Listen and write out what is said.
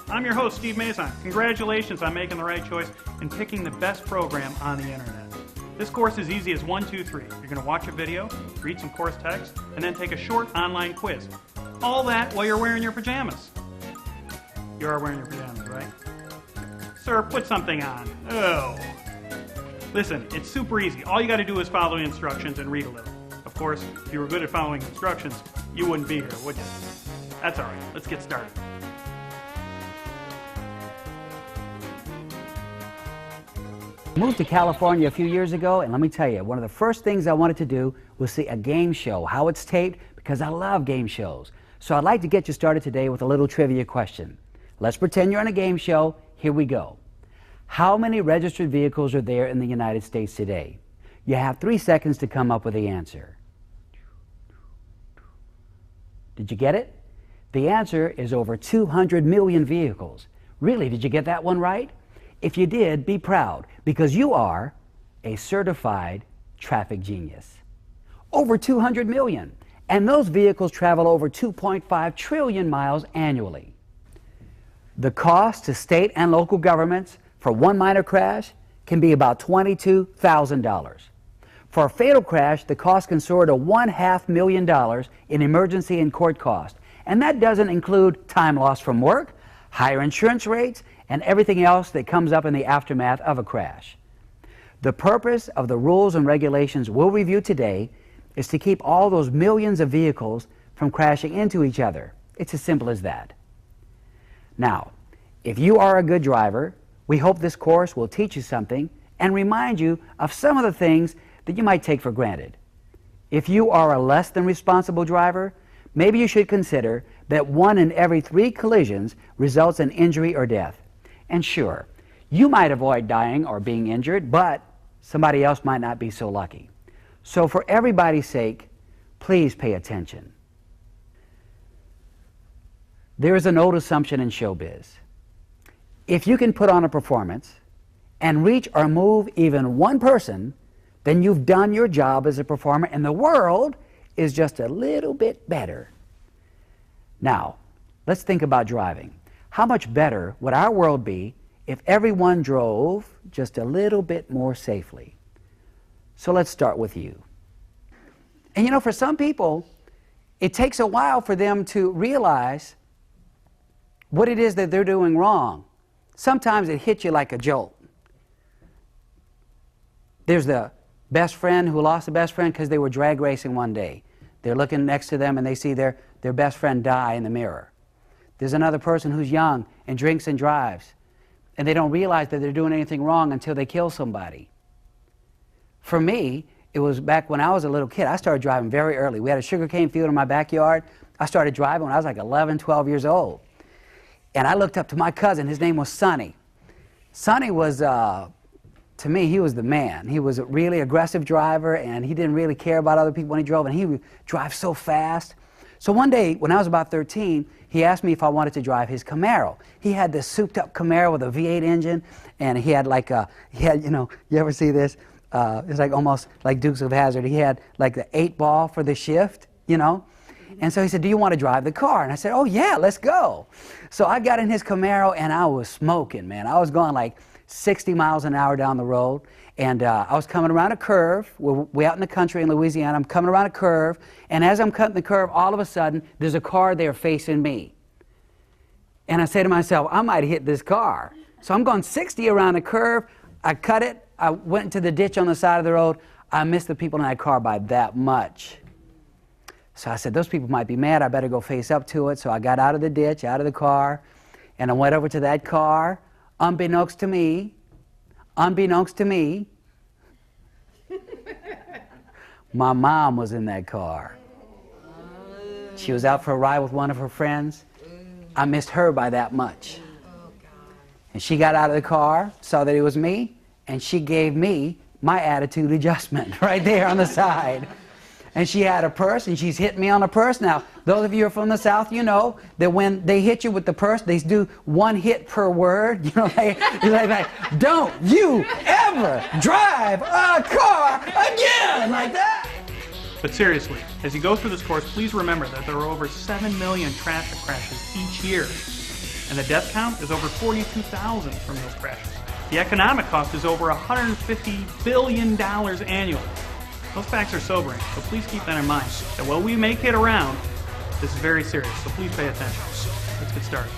I'm your host, Steve Mason. Congratulations on making the right choice and picking the best program on the internet. This course is easy as 1, 2, 3. You're going to watch a video, read some course text, and then take a short online quiz. All that while you're wearing your pajamas. You are wearing your pajamas, right? Sir, put something on. Oh. Listen, it's super easy. All you got to do is follow the instructions and read a little. Of course, if you were good at following instructions, you wouldn't be here, would you? That's all right. Let's get started. I moved to California a few years ago, and let me tell you, one of the first things I wanted to do was see a game show, how it's taped, because I love game shows. So I'd like to get you started today with a little trivia question. Let's pretend you're on a game show. Here we go. How many registered vehicles are there in the United States today? You have 3 seconds to come up with the answer. Did you get it? The answer is over 200 million vehicles. Really, did you get that one right? If you did, be proud, because you are a certified traffic genius. Over 200 million, and those vehicles travel over 2.5 trillion miles annually. The cost to state and local governments for one minor crash can be about $22,000. For a fatal crash, the cost can soar to $500,000 in emergency and court costs, and that doesn't include time lost from work, higher insurance rates, and everything else that comes up in the aftermath of a crash. The purpose of the rules and regulations we'll review today is to keep all those millions of vehicles from crashing into each other. It's as simple as that. Now, if you are a good driver, we hope this course will teach you something and remind you of some of the things that you might take for granted. If you are a less than responsible driver, maybe you should consider that 1 in every 3 collisions results in injury or death. And sure, you might avoid dying or being injured, but somebody else might not be so lucky. So for everybody's sake, please pay attention. There is an old assumption in showbiz. If you can put on a performance and reach or move even one person, then you've done your job as a performer and the world is just a little bit better. Now, let's think about driving. How much better would our world be if everyone drove just a little bit more safely? So let's start with you. And you know, for some people, it takes a while for them to realize what it is that they're doing wrong. Sometimes it hits you like a jolt. There's the best friend who lost a best friend because they were drag racing one day. They're looking next to them and they see their best friend die in the mirror. There's another person who's young and drinks and drives, and they don't realize that they're doing anything wrong until they kill somebody. For me, it was back when I was a little kid. I started driving very early. We had a sugarcane field in my backyard. I started driving when I was like 11, 12 years old. And I looked up to my cousin. His name was Sonny. Sonny was, to me, he was the man. He was a really aggressive driver, and he didn't really care about other people when he drove, and he would drive so fast. So one day, when I was about 13, he asked me if I wanted to drive his Camaro. He had this souped-up Camaro with a V8 engine, and he had like a, you know, you ever see this? It's like almost like Dukes of Hazzard. He had like the 8-ball for the shift, you know? And so he said, do you want to drive the car? And I said, oh yeah, let's go. So I got in his Camaro, and I was smoking, man. I was going like 60 miles an hour down the road, and I was coming around a curve. We're way out in the country in Louisiana. I'm coming around a curve, and as I'm cutting the curve, all of a sudden, there's a car there facing me. And I say to myself, I might hit this car. So I'm going 60 around the curve. I cut it. I went into the ditch on the side of the road. I missed the people in that car by that much. So I said, those people might be mad. I better go face up to it. So I got out of the ditch, out of the car, and I went over to that car. Unbeknownst to me, my mom was in that car. She was out for a ride with one of her friends. I missed her by that much. And she got out of the car, saw that it was me, and she gave me my attitude adjustment right there on the side. And she had a purse, and she's hitting me on the purse. Now, those of you who are from the South, you know that when they hit you with the purse, they do 1 hit per word. You know, like, don't you ever drive a car again, like that. But seriously, as you go through this course, please remember that there are over 7 million traffic crashes each year. and the death count is over 42,000 from those crashes. The economic cost is over $150 billion annually. Those facts are sobering, so please keep that in mind, that while we may kid around, this is very serious, so please pay attention. Let's get started.